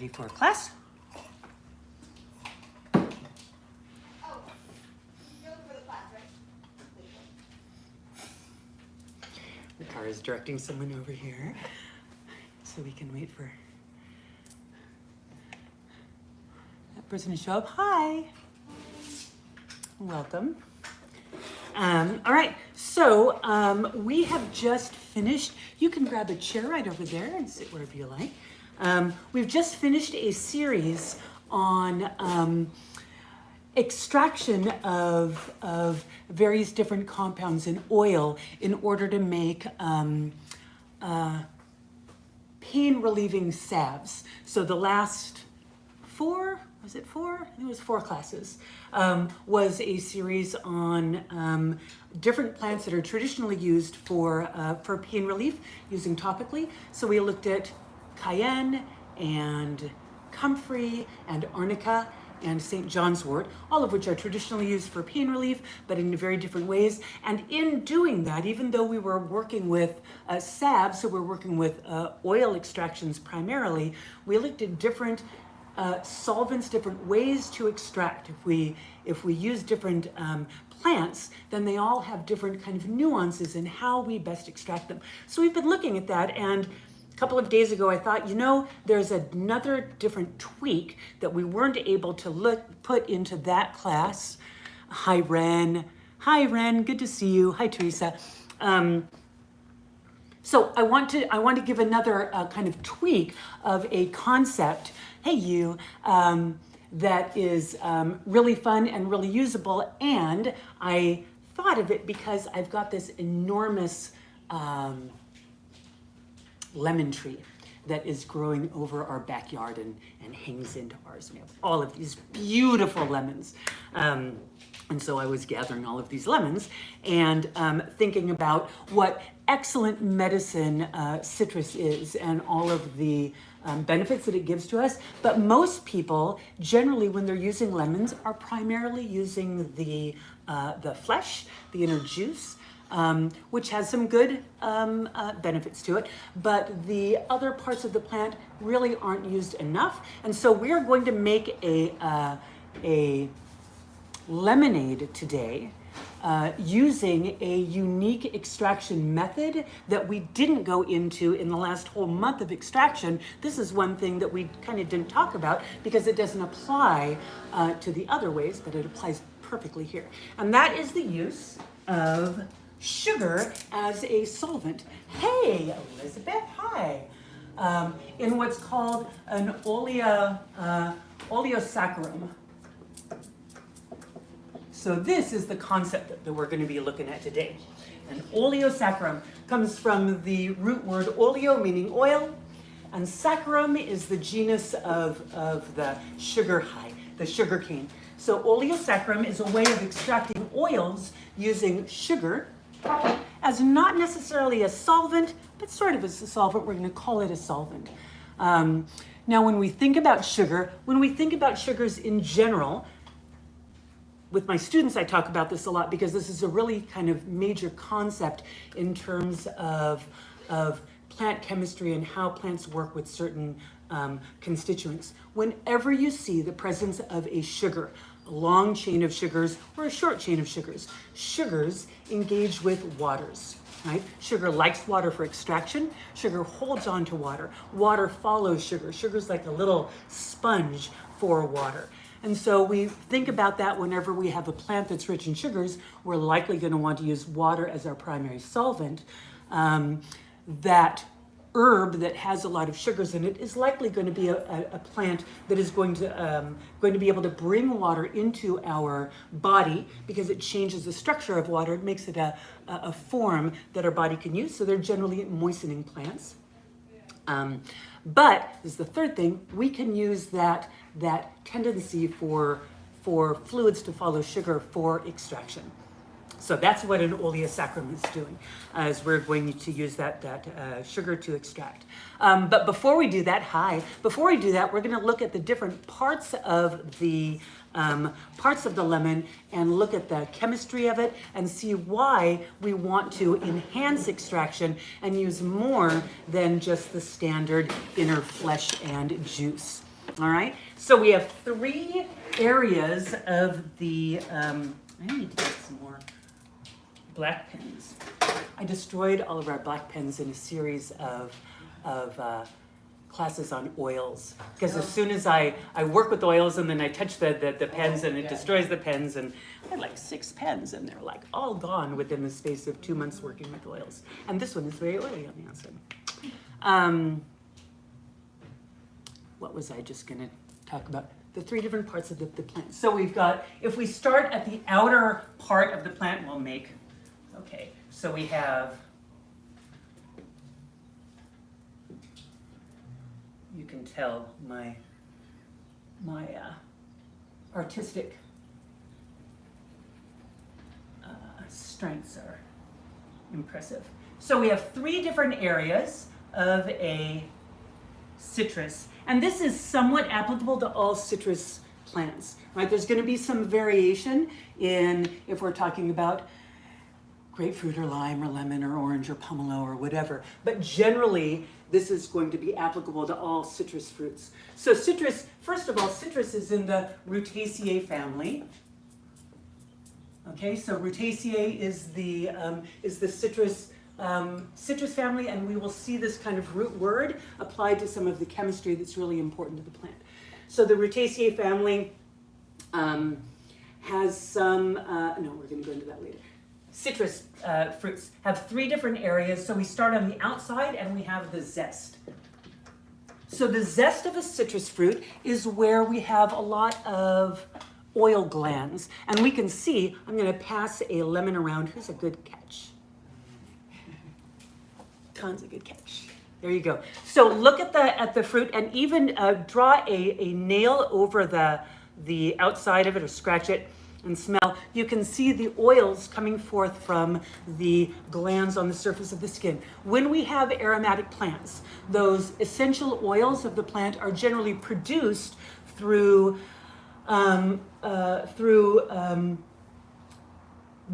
ready for class? The car is directing someone over here, so we can wait for that person to show up. Hi. Welcome. All right, so we have just finished. You can grab a chair right over there and sit wherever you like. We've just finished a series on extraction of various different compounds in oil in order to make pain relieving salves. So the last four, was it four? I think it was 4 classes, was a series on different plants that are traditionally used for pain relief using topically. So we looked at cayenne and comfrey and arnica and St. John's wort, all of which are traditionally used for pain relief, but in very different ways. And in doing that, even though we were working with salves, so we're working with oil extractions primarily, we looked at different solvents, different ways to extract. If we use different plants, then they all have different kind of nuances in how we best extract them. So we've been looking at that, and a couple of days ago I thought, there's another different tweak that we weren't able to put into that class. Hi Ren, good to see you. Hi Teresa. So I want to give another kind of tweak of a concept. Hey you, that is really fun and really usable, and I thought of it because I've got this enormous lemon tree that is growing over our backyard and hangs into ours. We have all of these beautiful lemons. And so I was gathering all of these lemons and thinking about what excellent medicine citrus is and all of the benefits that it gives to us. But most people, generally, when they're using lemons, are primarily using the flesh, the inner juice, which has some good benefits to it, but the other parts of the plant really aren't used enough. And so we are going to make a lemonade today using a unique extraction method that we didn't go into in the last whole month of extraction. This is one thing that we kind of didn't talk about because it doesn't apply to the other ways, but it applies perfectly here. And that is the use of sugar as a solvent. Hey, Elizabeth, hi. In what's called an oleosaccharum. So this is the concept that we're going to be looking at today. An oleosaccharum comes from the root word oleo, meaning oil, and saccharum is the genus of the the sugar cane. So oleosaccharum is a way of extracting oils using sugar as not necessarily a solvent, but sort of as a solvent. We're going to call it a solvent. Now, when we think about sugars in general, with my students, I talk about this a lot because this is a really kind of major concept in terms of plant chemistry and how plants work with certain constituents. Whenever you see the presence of a sugar, a long chain of sugars or a short chain of sugars, sugars engage with waters. Right? Sugar likes water for extraction. Sugar holds on to water. Water follows sugar. Sugar's like a little sponge for water. And so we think about that whenever we have a plant that's rich in sugars, we're likely going to want to use water as our primary solvent. That herb that has a lot of sugars in it is likely going to be a plant that is going to be able to bring water into our body because it changes the structure of water. It makes it a form that our body can use. So they're generally moistening plants. But this is the third thing, we can use that tendency for fluids to follow sugar for extraction. So that's what an oleosaccharum is doing, as we're going to use that sugar to extract. But before we do that, we're going to look at the different parts of the lemon and look at the chemistry of it and see why we want to enhance extraction and use more than just the standard inner flesh and juice. All right, so we have 3 areas of the, I need to get some more black pens. I destroyed all of our black pens in a series of classes on oils, because as soon as I work with oils and then I touch the pens and it destroys the pens, and I had like 6 pens and they're like all gone within the space of 2 months working with oils. And this one is very oily on the outside. What was I just going to talk about? The 3 different parts of the plant. So we've got, if we start at the outer part of the plant, we'll make, okay, so we have, you can tell my artistic strengths are impressive. So we have 3 different areas of a citrus, and this is somewhat applicable to all citrus plants, right? There's going to be some variation in if we're talking about grapefruit or lime or lemon or orange or pomelo or whatever, but generally this is going to be applicable to all citrus fruits. So citrus, first of all, citrus is in the Rutaceae family. Okay, so Rutaceae is the citrus family, and we will see this kind of root word applied to some of the chemistry that's really important to the plant. So the Rutaceae family has some, no, we're going to go into that later. Citrus fruits have 3 different areas. So we start on the outside and we have the zest. So the zest of a citrus fruit is where we have a lot of oil glands. And we can see, I'm going to pass a lemon around. Who's a good catch? Tons of good catch. There you go. So look at the fruit and even draw a nail over the outside of it or scratch it and smell. You can see the oils coming forth from the glands on the surface of the skin. When we have aromatic plants, those essential oils of the plant are generally produced through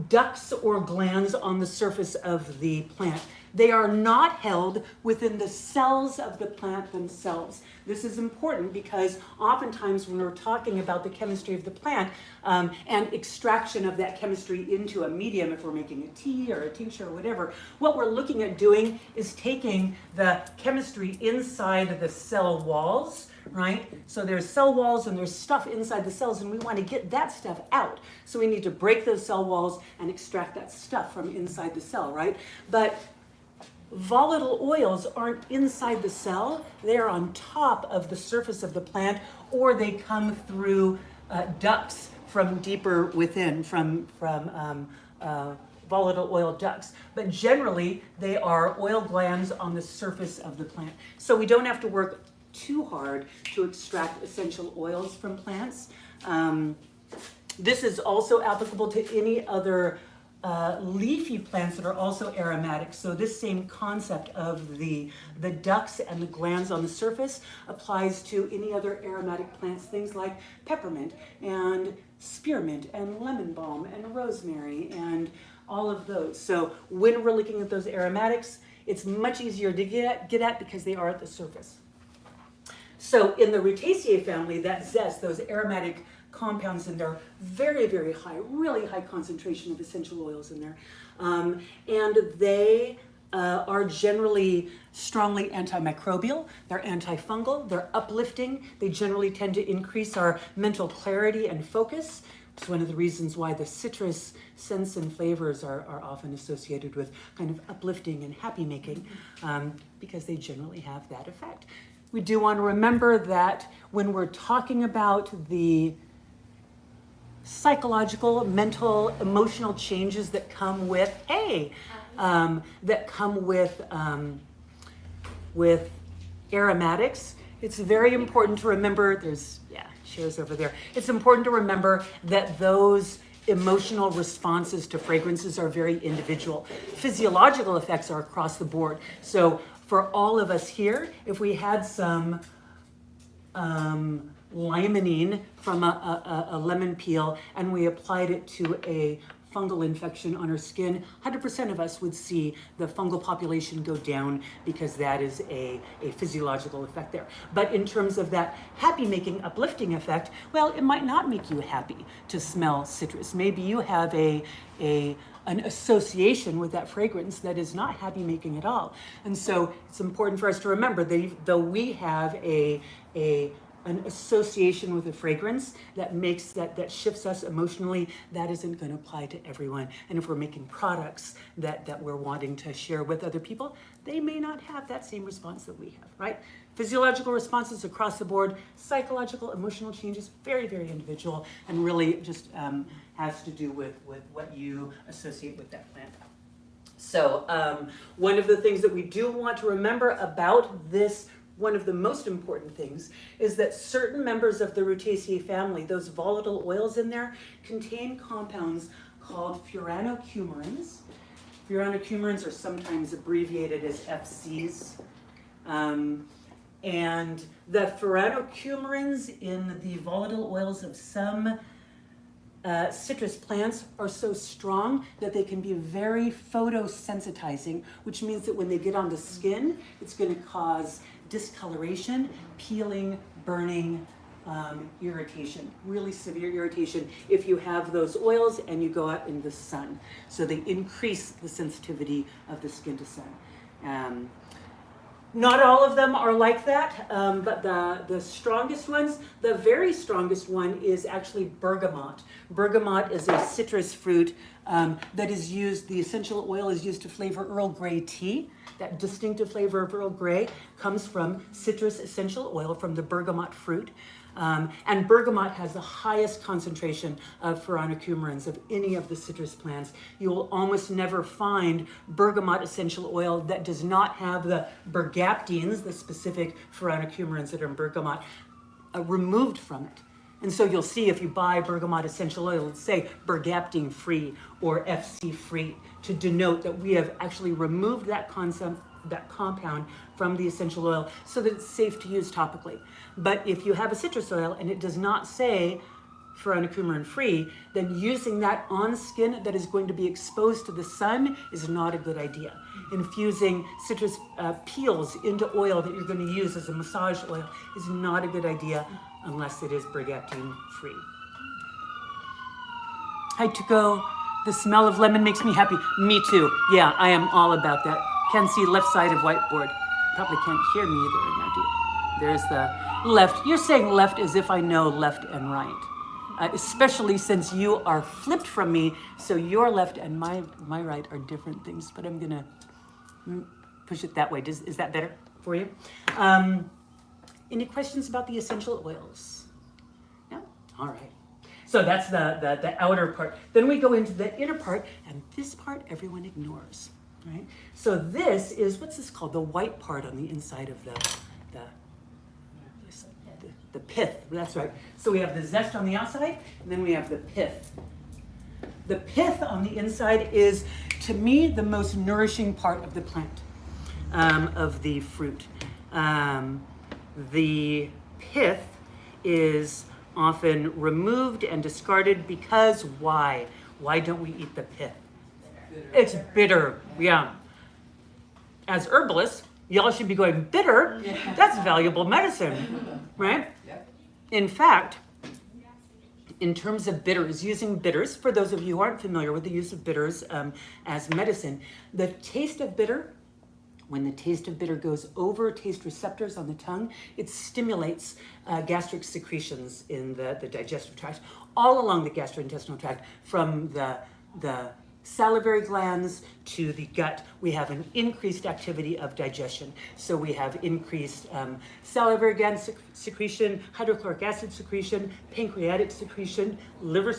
ducts or glands on the surface of the plant. They are not held within the cells of the plant themselves. This is important because oftentimes when we're talking about the chemistry of the plant and extraction of that chemistry into a medium, if we're making a tea or a tincture or whatever, what we're looking at doing is taking the chemistry inside the cell walls, right? So there's cell walls and there's stuff inside the cells, and we want to get that stuff out. So we need to break those cell walls and extract that stuff from inside the cell, right? But volatile oils aren't inside the cell. They're on top of the surface of the plant, or they come through ducts from deeper within, from volatile oil ducts. But generally, they are oil glands on the surface of the plant. So we don't have to work too hard to extract essential oils from plants. This is also applicable to any other leafy plants that are also aromatic. So this same concept of the ducts and the glands on the surface applies to any other aromatic plants, things like peppermint and spearmint and lemon balm and rosemary and all of those. So when we're looking at those aromatics, it's much easier to get at because they are at the surface. So in the Rutaceae family, that zest, those aromatic compounds in there, very, very high, really high concentration of essential oils in there. And they are generally strongly antimicrobial, they're antifungal, they're uplifting, they generally tend to increase our mental clarity and focus. It's one of the reasons why the citrus scents and flavors are often associated with kind of uplifting and happy making, because they generally have that effect. We do want to remember that when we're talking about the psychological, mental, emotional changes that come with, with aromatics, it's very important to remember, there's, chairs over there. It's important to remember that those emotional responses to fragrances are very individual. Physiological effects are across the board. So for all of us here, if we had some limonene from a lemon peel and we applied it to a fungal infection on our skin, 100% of us would see the fungal population go down because that is a physiological effect there. But in terms of that happy-making, uplifting effect, well, it might not make you happy to smell citrus. Maybe you have an association with that fragrance that is not happy-making at all. And so it's important for us to remember that though we have an association with a fragrance that makes that shifts us emotionally, that isn't going to apply to everyone. And if we're making products that we're wanting to share with other people, they may not have that same response that we have, right? Physiological responses across the board, psychological, emotional changes, very, very individual, and really just has to do with what you associate with that plant. So one of the things that we do want to remember about this, one of the most important things, is that certain members of the Rutaceae family, those volatile oils in there, contain compounds called furanocoumarins. Furanocoumarins are sometimes abbreviated as FCs. And the furanocoumarins in the volatile oils of some citrus plants are so strong that they can be very photosensitizing, which means that when they get on the skin, it's going to cause discoloration, peeling, burning, irritation, really severe irritation if you have those oils and you go out in the sun. So they increase the sensitivity of the skin to sun. Not all of them are like that, but the strongest ones, the very strongest one is actually bergamot. Bergamot is a citrus fruit that is used, the essential oil is used to flavor Earl Grey tea. That distinctive flavor of Earl Grey comes from citrus essential oil from the bergamot fruit. And bergamot has the highest concentration of furanocoumarins of any of the citrus plants. You will almost never find bergamot essential oil that does not have the bergaptines, the specific furanocoumarins that are in bergamot, removed from it. And so you'll see if you buy bergamot essential oil, let's say bergaptine free or FC free, to denote that we have actually removed that compound from the essential oil so that it's safe to use topically. But if you have a citrus oil and it does not say furanocoumarin free, then using that on skin that is going to be exposed to the sun is not a good idea. Infusing citrus peels into oil that you're going to use as a massage oil is not a good idea unless it is bergaptine free. Hi Tuko, the smell of lemon makes me happy. Me too. Yeah, I am all about that. Can see left side of whiteboard. Probably can't hear me either right now, do you? There's the left. You're saying left as if I know left and right. Especially since you are flipped from me, so your left and my right are different things, but I'm gonna push it that way. Is that better for you? Any questions about the essential oils? No? All right. So that's the outer part. Then we go into the inner part, and this part everyone ignores, right? So this is, what's this called? The white part on the inside of the pith. That's right. So we have the zest on the outside, and then we have the pith. The pith on the inside is, to me, the most nourishing part of the plant, of the fruit. The pith is often removed and discarded because why? Why don't we eat the pith? It's bitter, yeah. As herbalists, y'all should be going, bitter? That's valuable medicine, right? In fact, in terms of bitters, using bitters, for those of you who aren't familiar with the use of bitters as medicine, the taste of bitter, when the taste of bitter goes over taste receptors on the tongue, it stimulates gastric secretions in the digestive tract, all along the gastrointestinal tract, from the salivary glands to the gut. We have an increased activity of digestion. So we have increased salivary gland secretion, hydrochloric acid secretion, pancreatic secretion, liver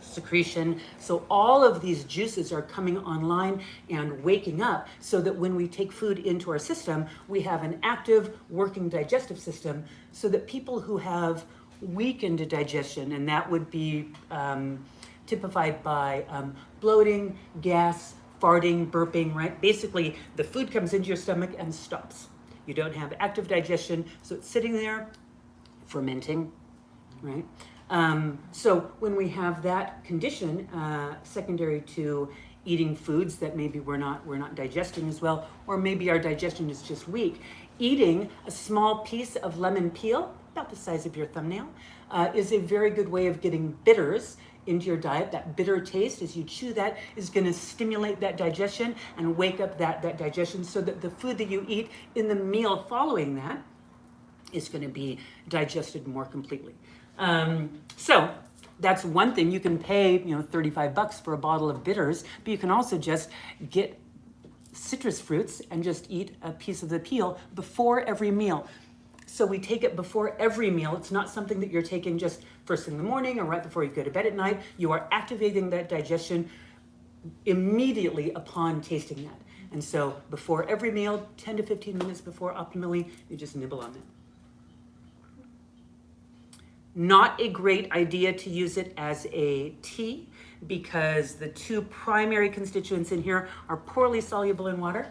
secretion. So all of these juices are coming online and waking up so that when we take food into our system, we have an active working digestive system, so that people who have weakened digestion, and that would be typified by bloating, gas, farting, burping, right? Basically, the food comes into your stomach and stops. You don't have active digestion, so it's sitting there fermenting, right? So when we have that condition, secondary to eating foods that maybe we're not digesting as well, or maybe our digestion is just weak, eating a small piece of lemon peel, about the size of your thumbnail, is a very good way of getting bitters into your diet. That bitter taste, as you chew that, is going to stimulate that digestion and wake up that digestion, so that the food that you eat in the meal following that is going to be digested more completely. So that's one thing. You can pay, $35 for a bottle of bitters, but you can also just get citrus fruits and just eat a piece of the peel before every meal. So we take it before every meal. It's not something that you're taking just first thing in the morning or right before you go to bed at night. You are activating that digestion immediately upon tasting that. And so before every meal, 10 to 15 minutes before optimally, you just nibble on it. Not a great idea to use it as a tea, because the two primary constituents in here are poorly soluble in water.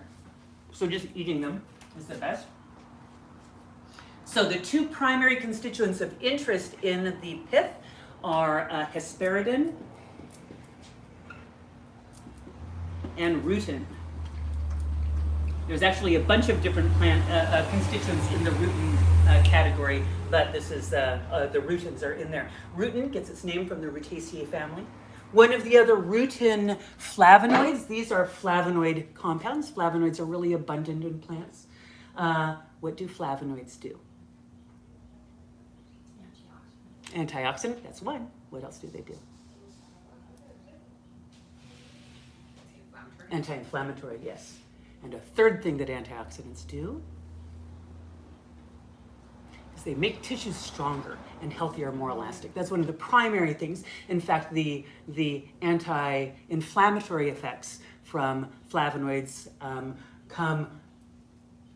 So just eating them is the best. So the two primary constituents of interest in the pith are hesperidin and rutin. There's actually a bunch of different plant constituents in the rutin category, but this is the rutins are in there. Rutin gets its name from the Rutaceae family. One of the other rutin flavonoids, these are flavonoid compounds. Flavonoids are really abundant in plants. What do flavonoids do? Antioxidant, that's one. What else do they do? Anti-inflammatory, yes. And a third thing that antioxidants do is they make tissues stronger and healthier, more elastic. That's one of the primary things. In fact, the anti-inflammatory effects from flavonoids come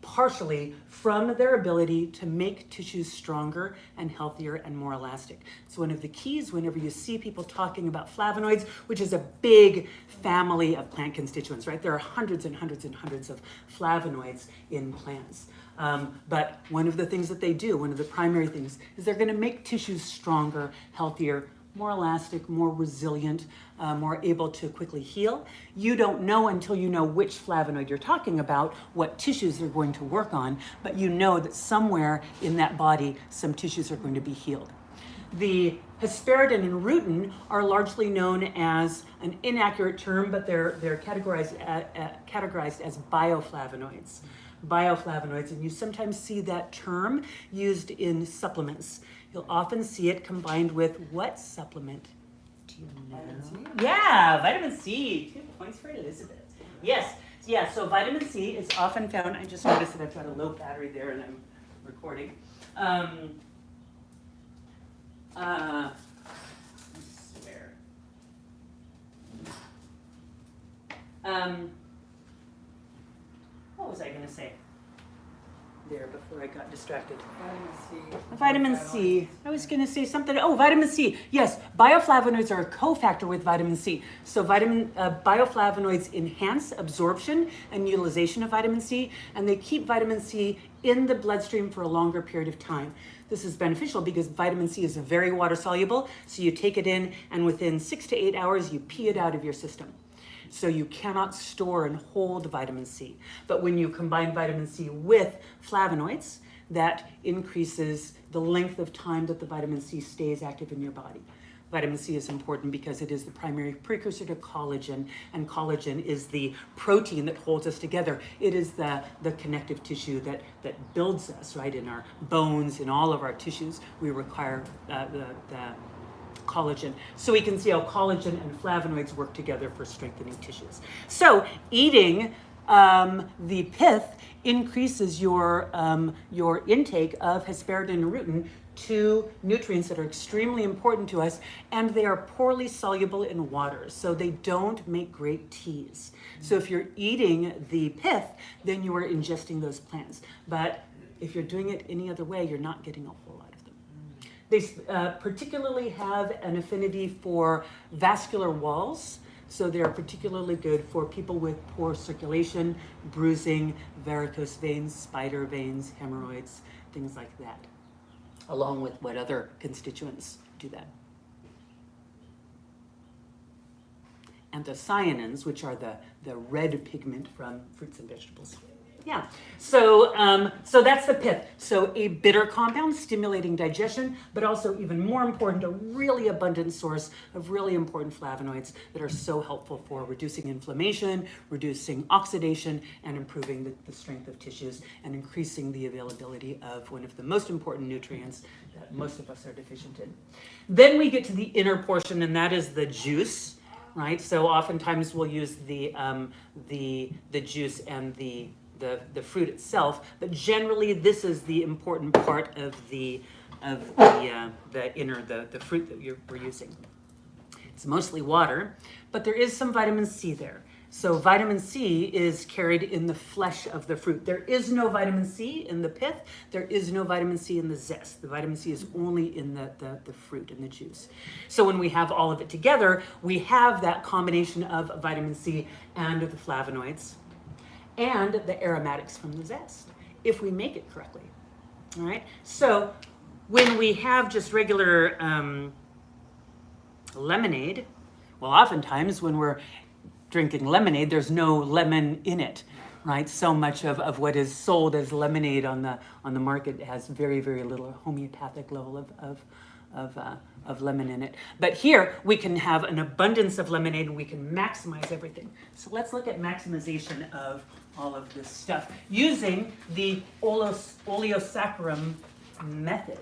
partially from their ability to make tissues stronger and healthier and more elastic. It's one of the keys whenever you see people talking about flavonoids, which is a big family of plant constituents, right? There are hundreds and hundreds and hundreds of flavonoids in plants. But one of the things that they do, one of the primary things, is they're going to make tissues stronger, healthier, more elastic, more resilient, more able to quickly heal. You don't know until you know which flavonoid you're talking about, what tissues they're going to work on, but you know that somewhere in that body, some tissues are going to be healed. The hesperidin and rutin are largely known as an inaccurate term, but they're categorized as bioflavonoids. Bioflavonoids, and you sometimes see that term used in supplements. You'll often see it combined with what supplement? Do you know? Vitamin C? Yeah, vitamin C. 2 points for Elizabeth. Yes, yeah, so vitamin C is often found. I just noticed that I've got a low battery there and I'm recording. I swear. What was I going to say there before I got distracted? Vitamin C. I was going to say something. Oh, vitamin C. Yes, bioflavonoids are a cofactor with vitamin C. So bioflavonoids enhance absorption and utilization of vitamin C, and they keep vitamin C in the bloodstream for a longer period of time. This is beneficial because vitamin C is very water soluble, so you take it in and within 6 to 8 hours you pee it out of your system. So you cannot store and hold vitamin C. But when you combine vitamin C with flavonoids, that increases the length of time that the vitamin C stays active in your body. Vitamin C is important because it is the primary precursor to collagen, and collagen is the protein that holds us together. It is the connective tissue that builds us, right? In our bones, in all of our tissues, we require the collagen. So we can see how collagen and flavonoids work together for strengthening tissues. So eating the pith increases your intake of hesperidin and rutin, two nutrients that are extremely important to us, and they are poorly soluble in water, so they don't make great teas. So if you're eating the pith, then you are ingesting those plants. But if you're doing it any other way, you're not getting a whole lot of them. They particularly have an affinity for vascular walls, so they're particularly good for people with poor circulation, bruising, varicose veins, spider veins, hemorrhoids, things like that, along with what other constituents do that. Anthocyanins, which are the red pigment from fruits and vegetables. Yeah, so that's the pith. So a bitter compound stimulating digestion, but also even more important, a really abundant source of really important flavonoids that are so helpful for reducing inflammation, reducing oxidation, and improving the strength of tissues and increasing the availability of one of the most important nutrients that most of us are deficient in. Then we get to the inner portion, and that is the juice, right? So oftentimes we'll use the juice and the fruit itself, but generally this is the important part of the fruit that we're using. It's mostly water, but there is some vitamin C there. So vitamin C is carried in the flesh of the fruit. There is no vitamin C in the pith. There is no vitamin C in the zest. The vitamin C is only in the fruit and the juice. So when we have all of it together, we have that combination of vitamin C and the flavonoids and the aromatics from the zest, if we make it correctly. All right. So when we have just regular lemonade, well, oftentimes when we're drinking lemonade, there's no lemon in it, right? So much of what is sold as lemonade on the market has very, very little homeopathic level of lemon in it. But here we can have an abundance of lemonade and we can maximize everything. So let's look at maximization of all of this stuff using the oleosaccharum method.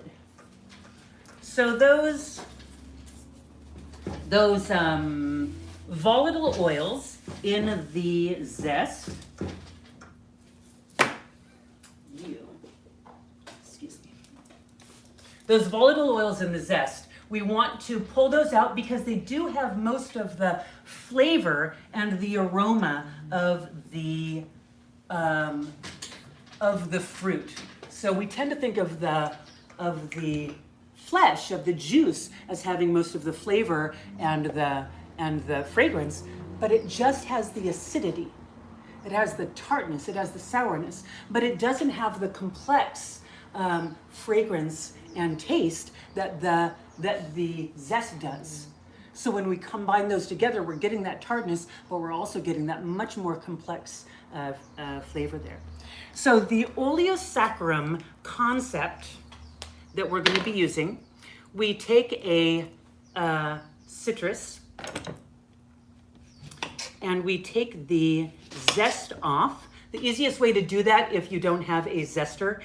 So those volatile oils in the zest, those volatile oils in the zest, we want to pull those out because they do have most of the flavor and the aroma of the fruit. So we tend to think of the flesh, of the juice, as having most of the flavor and the fragrance, but it just has the acidity. It has the tartness, it has the sourness, but it doesn't have the complex fragrance and taste that the zest does. So when we combine those together, we're getting that tartness, but we're also getting that much more complex flavor there. So the oleosaccharum concept that we're going to be using, we take a citrus and we take the zest off. The easiest way to do that if you don't have a zester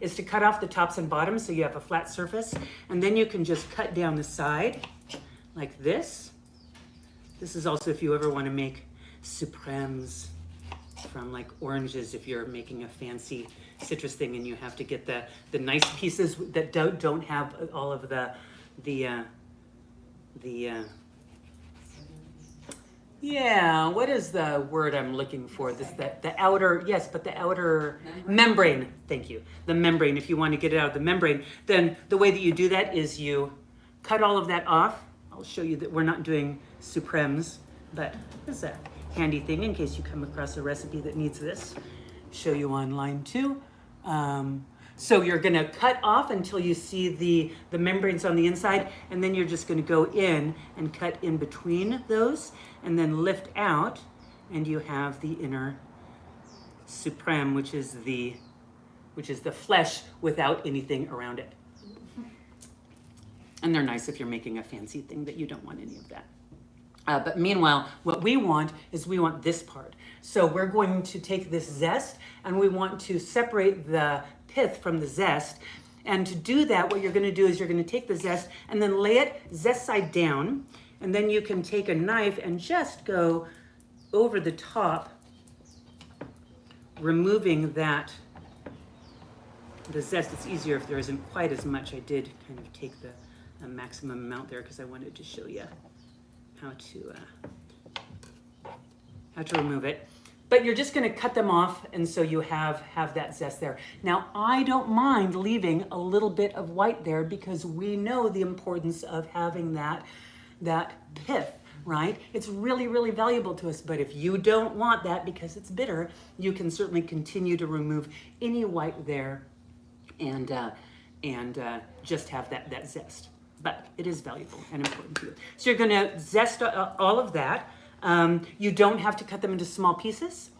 is to cut off the tops and bottoms so you have a flat surface, and then you can just cut down the side like this. This is also if you ever want to make supremes from like oranges, if you're making a fancy citrus thing and you have to get the nice pieces that don't have all of the what is the word I'm looking for? The outer, yes, but the outer membrane. Thank you. The membrane. If you want to get it out of the membrane, then the way that you do that is you cut all of that off. I'll show you that we're not doing supremes, but this is a handy thing in case you come across a recipe that needs this. Show you online too. So you're going to cut off until you see the membranes on the inside, and then you're just going to go in and cut in between those, and then lift out, and you have the inner supreme, which is the flesh without anything around it. And they're nice if you're making a fancy thing that you don't want any of that. But meanwhile, what we want is we want this part. So we're going to take this zest and we want to separate the pith from the zest. And to do that, what you're going to do is you're going to take the zest and then lay it zest side down. And then you can take a knife and just go over the top, removing the zest. It's easier if there isn't quite as much. I did kind of take the maximum amount there because I wanted to show you how to remove it. But you're just going to cut them off, and so you have that zest there. Now, I don't mind leaving a little bit of white there because we know the importance of having that pith, right? It's really, really valuable to us. But if you don't want that because it's bitter, you can certainly continue to remove any white there and just have that zest. but it is valuable and important to you. So you're gonna zest all of that. You don't have to cut them into small pieces.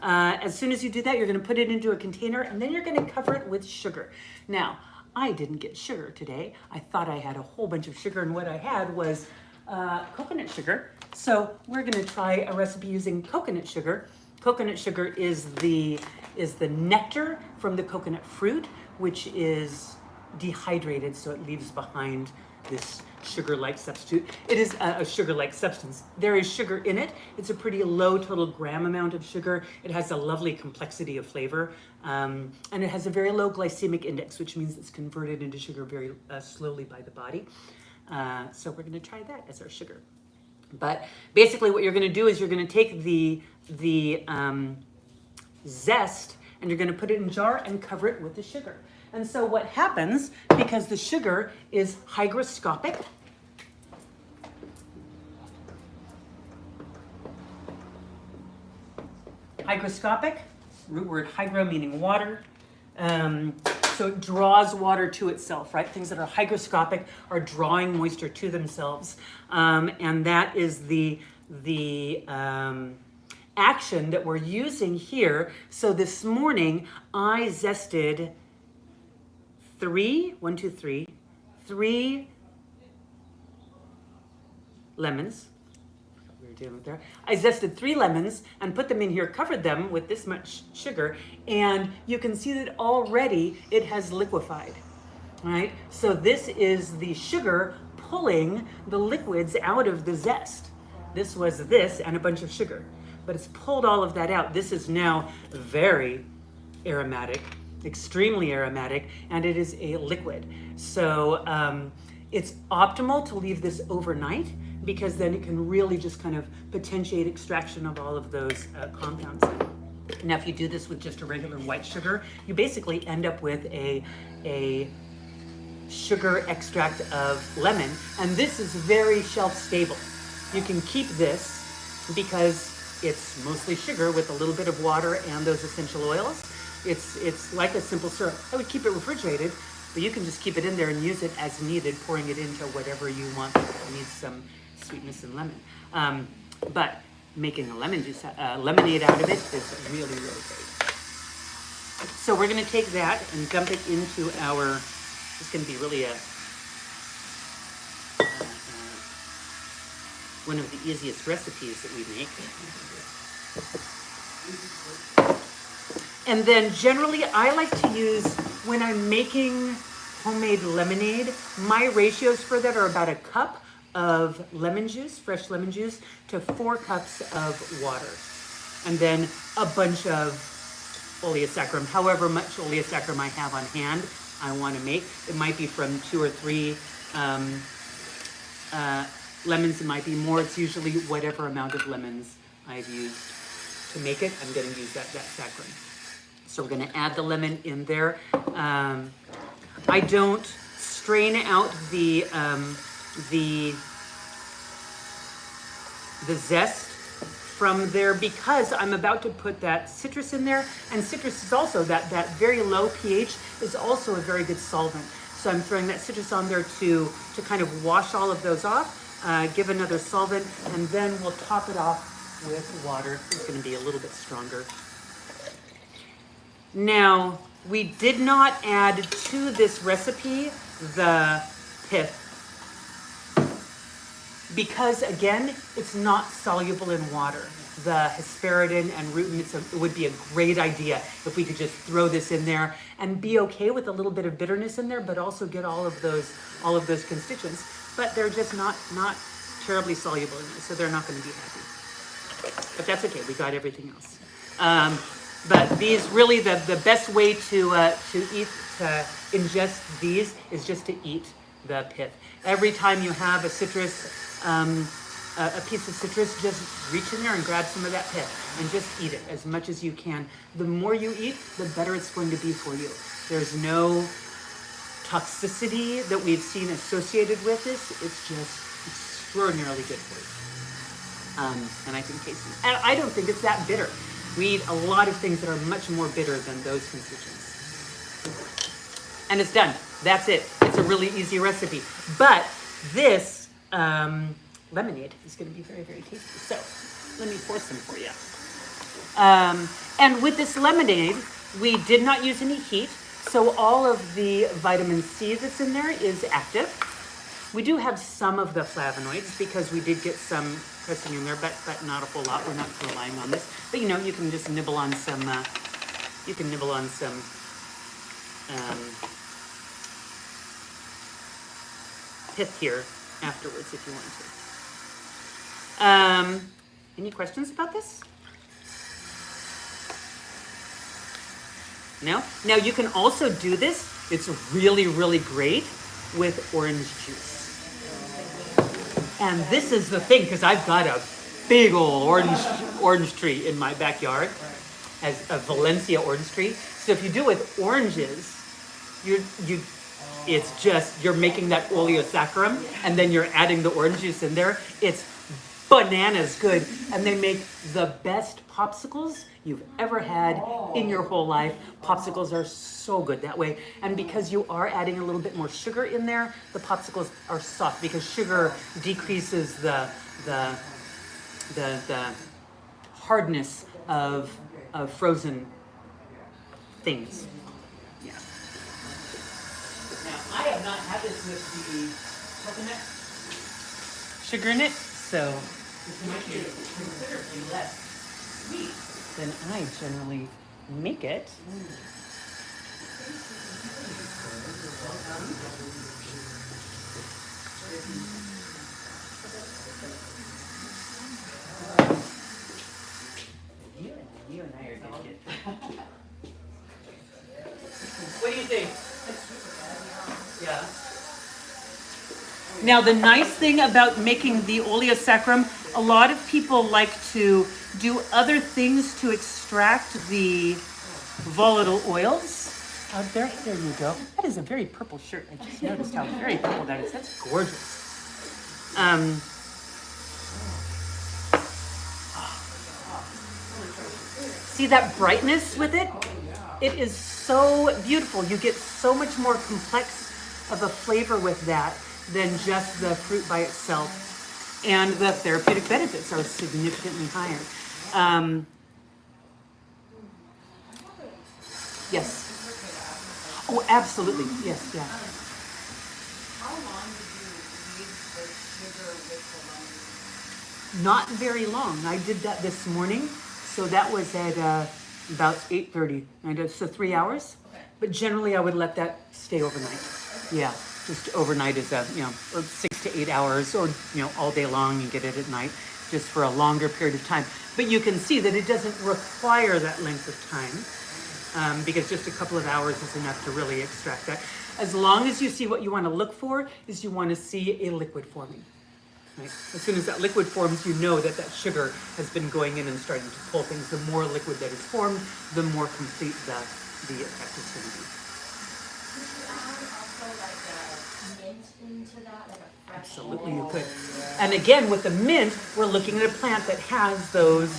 As soon as you do that, you're gonna put it into a container and then you're gonna cover it with sugar. Now, I didn't get sugar today. I thought I had a whole bunch of sugar, and what I had was coconut sugar. So we're gonna try a recipe using coconut sugar. Coconut sugar is the nectar from the coconut fruit, which is dehydrated, so it leaves behind this sugar-like substitute. It is a sugar-like substance. There is sugar in it. It's a pretty low total gram amount of sugar. It has a lovely complexity of flavor, and it has a very low glycemic index, which means it's converted into sugar very slowly by the body. So we're gonna try that as our sugar. But basically what you're gonna do is you're gonna take the zest and you're gonna put it in a jar and cover it with the sugar. And so what happens, because the sugar is hygroscopic, root word hygro meaning water, so it draws water to itself, right? Things that are hygroscopic are drawing moisture to themselves, and that is the action that we're using here. So this morning I zested three lemons. We were dealing with there. I zested 3 lemons and put them in here, covered them with this much sugar, and you can see that already it has liquefied, right? So this is the sugar pulling the liquids out of the zest. This was this and a bunch of sugar, but it's pulled all of that out. This is now very aromatic, extremely aromatic, and it is a liquid. So it's optimal to leave this overnight, because then it can really just kind of potentiate extraction of all of those compounds. Now, if you do this with just a regular white sugar, you basically end up with a sugar extract of lemon, and this is very shelf stable. You can keep this because it's mostly sugar with a little bit of water and those essential oils. It's like a simple syrup. I would keep it refrigerated, but you can just keep it in there and use it as needed, pouring it into whatever you want that needs some sweetness and lemon. But making a lemon juice, lemonade out of it is really, really great. So we're gonna take that and dump it into our, it's gonna be really one of the easiest recipes that we make. And then generally I like to use, when I'm making homemade lemonade, my ratios for that are about a cup of lemon juice, fresh lemon juice, to 4 cups of water. And then a bunch of oleosaccharum, however much oleosaccharum I have on hand I want to make. It might be from 2 or 3 lemons, it might be more. It's usually whatever amount of lemons I've used to make it, I'm going to use that saccharum. So we're going to add the lemon in there. I don't strain out the zest from there, because I'm about to put that citrus in there, and citrus is also, that very low pH is also a very good solvent. So I'm throwing that citrus on there to kind of wash all of those off, give another solvent, and then we'll top it off with water. It's going to be a little bit stronger. Now, we did not add to this recipe the pith, because again, it's not soluble in water. The hesperidin and rutin, it would be a great idea if we could just throw this in there and be okay with a little bit of bitterness in there, but also get all of those constituents. But they're just not terribly soluble in there, so they're not going to be happy. But that's okay, we got everything else. But these really, the best way to ingest these is just to eat the pith. Every time you have a citrus, a piece of citrus, just reach in there and grab some of that pith and just eat it as much as you can. The more you eat, the better it's going to be for you. There's no toxicity that we've seen associated with this. It's just extraordinarily good for you. And I think tasty. And I don't think it's that bitter. We eat a lot of things that are much more bitter than those constituents. And it's done. That's it. It's a really easy recipe. But this lemonade is going to be very, very tasty. So let me pour some for you. And with this lemonade, we did not use any heat. So all of the vitamin C that's in there is active. We do have some of the flavonoids because we did get some pressing in there, but not a whole lot. We're not relying on this. But you know, you can just nibble on some, pith here afterwards if you want to. Any questions about this? No? Now you can also do this. It's really, really great with orange juice. And this is the thing, because I've got a big old orange tree in my backyard, as a Valencia orange tree. So if you do it with oranges, you're making that oleosaccharum, and then you're adding the orange juice in there. It's bananas good, and they make the best popsicles you've ever had in your whole life. Popsicles are so good that way, and because you are adding a little bit more sugar in there, the popsicles are soft because sugar decreases the hardness of frozen things. Yeah. Now I have not had this with the coconut sugar in it, so this might be considerably less sweet than I generally make it. You and I are gonna get. What do you think? Yeah. Now the nice thing about making the oleosaccharum, a lot of people like to do other things to extract the volatile oils. Out there, there you go. That is a very purple shirt. I just noticed how very purple that is. That's gorgeous. See that brightness with it? It is so beautiful. You get so much more complex of a flavor with that than just the fruit by itself. And the therapeutic benefits are significantly higher. Yes. Oh, absolutely. Yes, yeah. How long did you leave the sugar with the lemon? Not very long. I did that this morning. So that was at about 8:30. So 3 hours. Okay. But generally I would let that stay overnight. Yeah. Just overnight is or 6 to 8 hours, or all day long. You get it at night, just for a longer period of time. But you can see that it doesn't require that length of time, because just a couple of hours is enough to really extract that. As long as you see, what you want to look for is you want to see a liquid forming. Right? As soon as that liquid forms, you know that that sugar has been going in and starting to pull things. The more liquid that is formed, the more complete the effect is going to be. Into that, like a fresh Absolutely, you could. And again, with the mint, we're looking at a plant that has those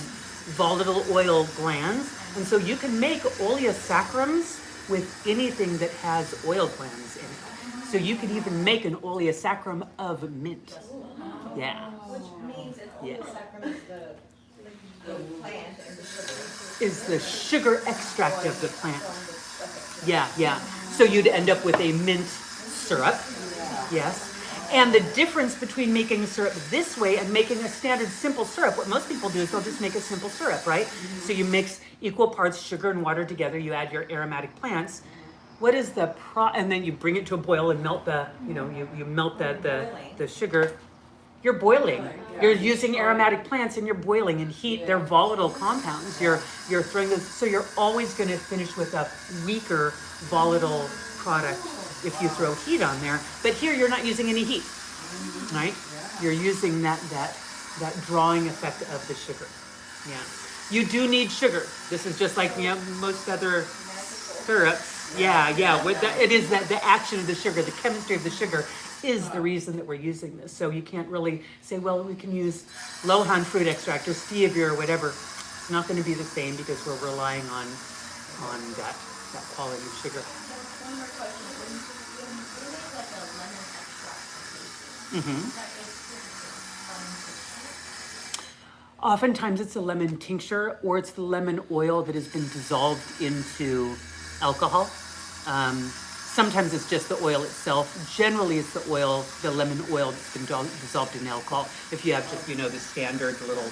volatile oil glands, and so you can make oleosaccharims with anything that has oil glands in it. So you could even make an oleosaccharum of mint. Yeah. Which means an oleosaccharum is the plant, and the sugar Is the sugar extract of the plant. Yeah, yeah. So you'd end up with a mint syrup. Yes. And the difference between making a syrup this way and making a standard simple syrup, what most people do is they'll just make a simple syrup, right? So you mix equal parts sugar and water together, you add your aromatic plants. What is the and then you bring it to a boil and melt the, you melt the sugar. You're boiling. You're using aromatic plants and you're boiling and heat. They're volatile compounds. You're throwing those, so you're always going to finish with a weaker volatile product if you throw heat on there. But here you're not using any heat, right? You're using that drawing effect of the sugar. Yeah. You do need sugar. This is just like most other syrups. Yeah. With that, it is that the action of the sugar, the chemistry of the sugar is the reason that we're using this. So you can't really say, well, we can use Lohan fruit extract or stevia or whatever. It's not going to be the same because we're relying on that quality of sugar. One more question. make like a lemon extract for Mm-hmm. that is typically lemon tincture. Oftentimes it's a lemon tincture or it's the lemon oil that has been dissolved into alcohol. Sometimes it's just the oil itself. Generally it's the oil, the lemon oil that's been dissolved in alcohol. If you have just, the standard little,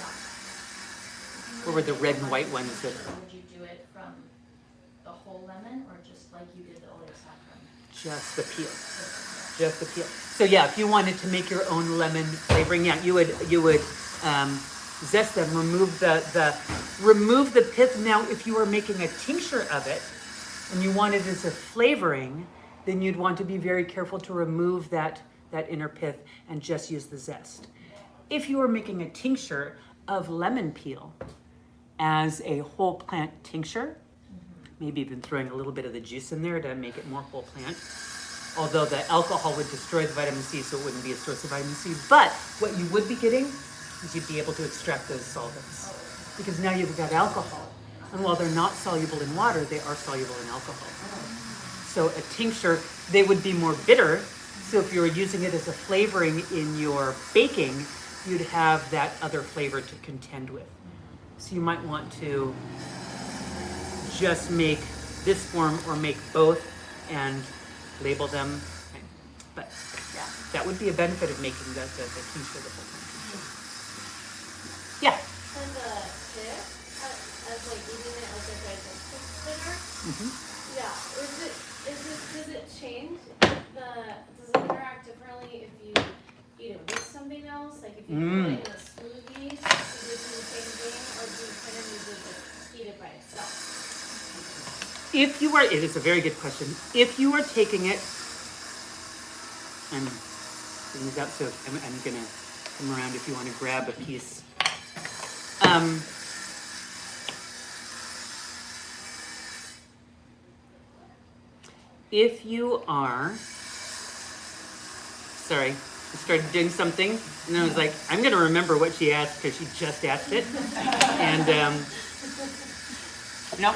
what were the red and white ones that... Would you do it from the whole lemon or just like you did the oleo saccharum? Just the peel. Just the peel. So yeah, if you wanted to make your own lemon flavoring, yeah, you would zest them, remove the pith. Now, if you were making a tincture of it and you want it as a flavoring, then you'd want to be very careful to remove that inner pith and just use the zest. If you were making a tincture of lemon peel as a whole plant tincture, maybe even throwing a little bit of the juice in there to make it more whole plant, although the alcohol would destroy the vitamin C, so it wouldn't be a source of vitamin C. But what you would be getting is you'd be able to extract those solvents, because now you've got alcohol. And while they're not soluble in water, they are soluble in alcohol. So a tincture, they would be more bitter. So if you were using it as a flavoring in your baking, you'd have that other flavor to contend with. So you might want to just make this form or make both and label them. But yeah, that would be a benefit of making the tincture, the whole time tincture. Yeah. And the pith, as like eating it as a digestive bitter. Mm-hmm. Yeah. Does it change? Does it interact differently if you eat it with something else? Like if you put it in a smoothie, is it the same thing, or do you kind of use it to eat it by itself? If you are, it is a very good question. If you are taking it, I'm putting this out, so I'm gonna come around if you want to grab a piece. If you are, sorry, I started doing something, and then I was like, I'm gonna remember what she asked because she just asked it, and no.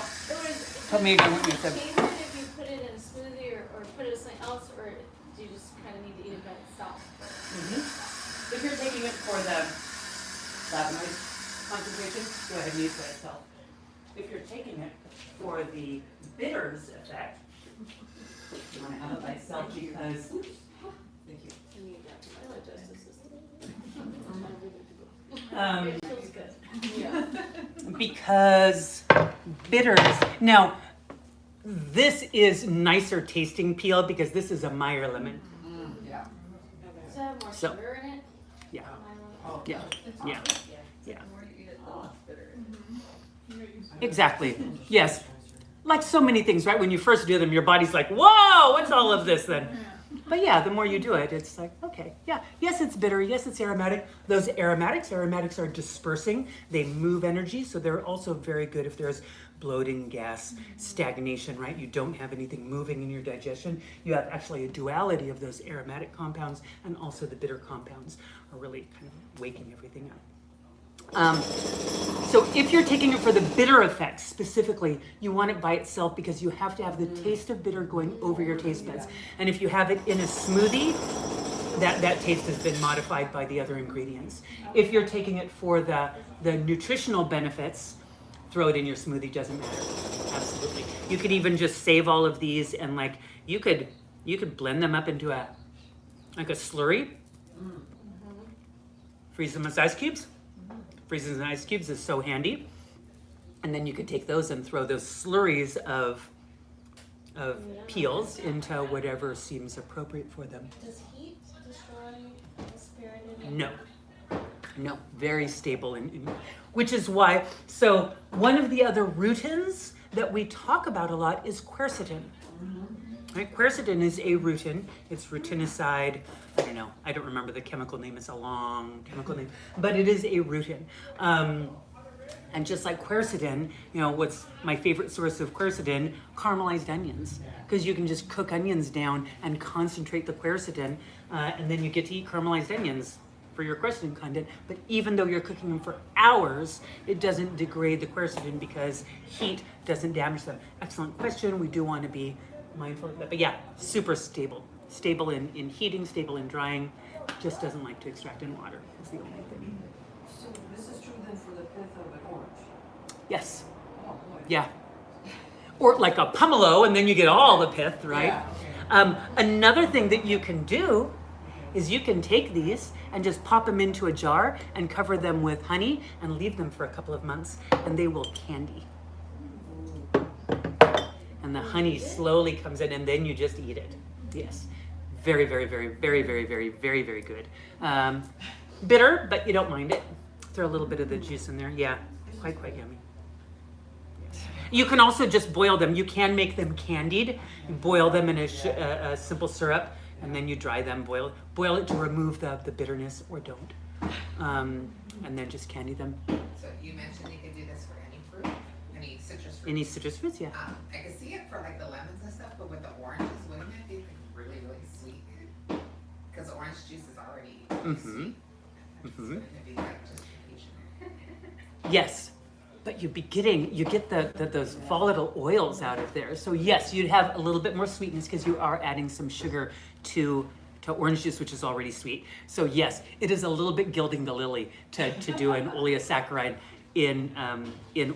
Tell me again what you said. Change it if you put it in a smoothie or put it in something else, or do you just kind of need to eat it by itself? Mm-hmm. If you're taking it for the flavonoid concentration, go ahead and use by itself. If you're taking it for the bitters effect, you want to have it by itself because, thank you. It feels good. Because bitters, now this is nicer tasting peel because this is a Meyer lemon. Yeah. Does it have more So- sugar in it? Yeah, Oh, yeah, yeah, yeah. The more you eat it, the less bitter it is. Exactly. Yes. Like so many things, right? When you first do them, your body's like, whoa, what's all of this then? But yeah, the more you do it, it's like, okay, yeah. Yes, it's bitter. Yes, it's aromatic. Those aromatics are dispersing. They move energy, so they're also very good if there's bloating, gas, stagnation, right? You don't have anything moving in your digestion. You have actually a duality of those aromatic compounds, and also the bitter compounds are really kind of waking everything up. So if you're taking it for the bitter effects specifically, you want it by itself because you have to have the taste of bitter going over your taste buds. And if you have it in a smoothie, that taste has been modified by the other ingredients. If you're taking it for the nutritional benefits, throw it in your smoothie, doesn't matter. Absolutely. You could even just save all of these and like you could blend them up into a slurry. Freeze them as ice cubes. Freezing in ice cubes is so handy. And then you could take those and throw those slurries of peels into whatever seems appropriate for them. Does heat destroy asparagus? No, very stable, which is why, so one of the other rutins that we talk about a lot is quercetin. Right? Quercetin is a rutin. It's rutinicide. I don't remember the chemical name. It's a long chemical name, but it is a rutin. And just like quercetin, what's my favorite source of quercetin? Caramelized onions. Because you can just cook onions down and concentrate the quercetin, and then you get to eat caramelized onions for your quercetin content. But even though you're cooking them for hours, it doesn't degrade the quercetin because heat doesn't damage them. Excellent question. We do want to be mindful of that. But yeah, super stable. Stable in heating, stable in drying. Just doesn't like to extract in water. Is the only thing. So this is true then for the pith of an orange? Yes. Oh, boy. Yeah. Or like a pomelo, and then you get all the pith, right? Yeah, okay. Another thing that you can do is you can take these and just pop them into a jar and cover them with honey and leave them for a couple of months, and they will candy. And the honey slowly comes in, and then you just eat it. Yes. Very, very, very, very, very, very, very, very good. Bitter, but you don't mind it. Throw a little bit of the juice in there. Yeah, quite yummy. You can also just boil them. You can make them candied. You boil them in a simple syrup, and then you dry them, boil it to remove the bitterness, or don't. And then just candy them. So you mentioned you could do this for any fruit, any citrus fruit. Any citrus fruits, yeah. I could see it for like the lemons and stuff, but with the oranges, wouldn't it be like really, really sweet? Because orange juice is already sweet. Wouldn't it be like just patient? Yes, but you get those volatile oils out of there. So yes, you'd have a little bit more sweetness because you are adding some sugar to orange juice, which is already sweet. So yes, it is a little bit gilding the lily to do an oleosaccharide in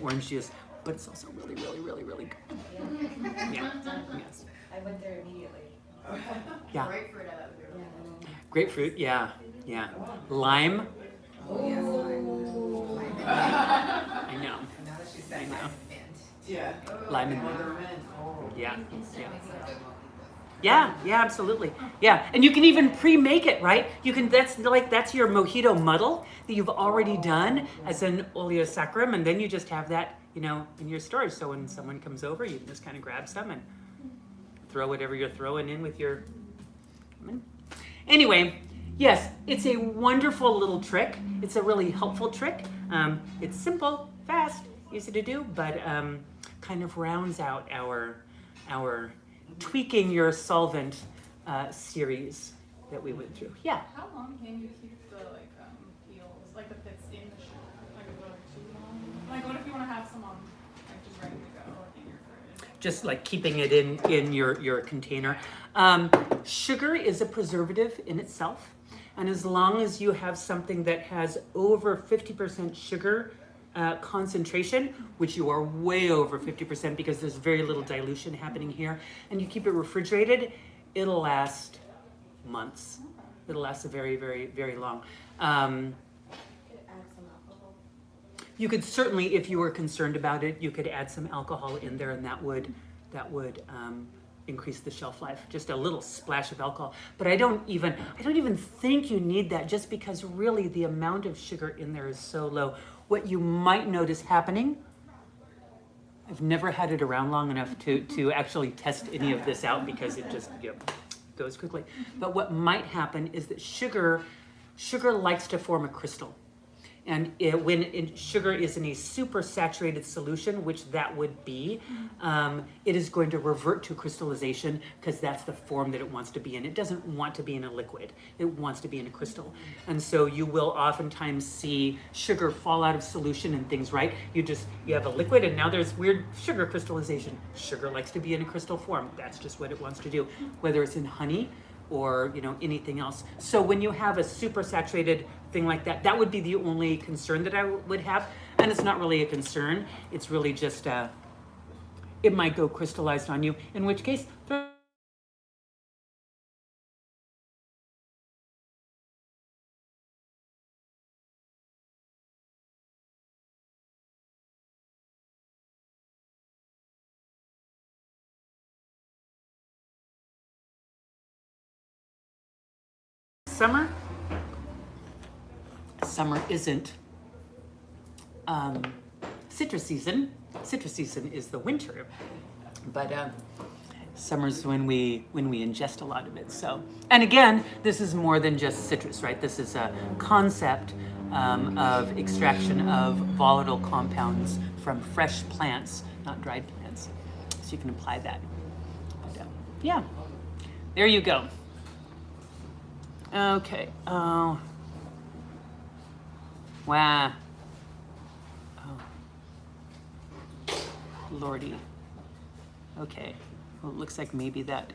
orange juice, but it's also really, really, really, really good. Yeah. Yes. I went there immediately. Yeah. Grapefruit out of there. Grapefruit, yeah. Lime, Oh, yes. I know. Now that she said I know. lime and mint. Yeah. Lime and Mother mint. Oh. Yeah. Makes a good mojito. Yeah, absolutely. Yeah, and you can even pre-make it, right? You can. That's your mojito muddle that you've already done as an oleosaccharum, and then you just have that, in your storage. So when someone comes over, you can just kind of grab some and throw whatever you're throwing in with your. Anyway, yes, it's a wonderful little trick. It's a really helpful trick. It's simple, fast, easy to do, but kind of rounds out our tweaking your solvent series that we went through. Yeah. How long can you keep the peels, like the pits in the sugar? Like, is it too long? Like, what if you want to have some on, just ready to go in your fridge? Just like keeping it in your container. Sugar is a preservative in itself, and as long as you have something that has over 50% sugar concentration, which you are way over 50% because there's very little dilution happening here, and you keep it refrigerated, it'll last months. It'll last a very, very, very long. You could certainly, if you were concerned about it, you could add some alcohol in there, and that would increase the shelf life. Just a little splash of alcohol. But I don't even think you need that, just because really the amount of sugar in there is so low. What you might notice happening, I've never had it around long enough to actually test any of this out because it just goes quickly. But what might happen is that sugar likes to form a crystal. And when sugar is in a super saturated solution, which that would be, it is going to revert to crystallization because that's the form that it wants to be in. It doesn't want to be in a liquid. It wants to be in a crystal. And so you will oftentimes see sugar fall out of solution and things, right? You have a liquid and now there's weird sugar crystallization. Sugar likes to be in a crystal form. That's just what it wants to do, whether it's in honey or anything else. So when you have a super saturated thing like that, that would be the only concern that I would have. And it's not really a concern. It's really just it might go crystallized on you, in which case summer isn't citrus season. Citrus season is the winter, but summer's when we ingest a lot of it. So, and again, this is more than just citrus, right? This is a concept of extraction of volatile compounds from fresh plants, not dried plants. So you can apply that. But, yeah, there you go. Okay. Oh. Wow. Oh. Lordy. Okay. Well, it looks like maybe that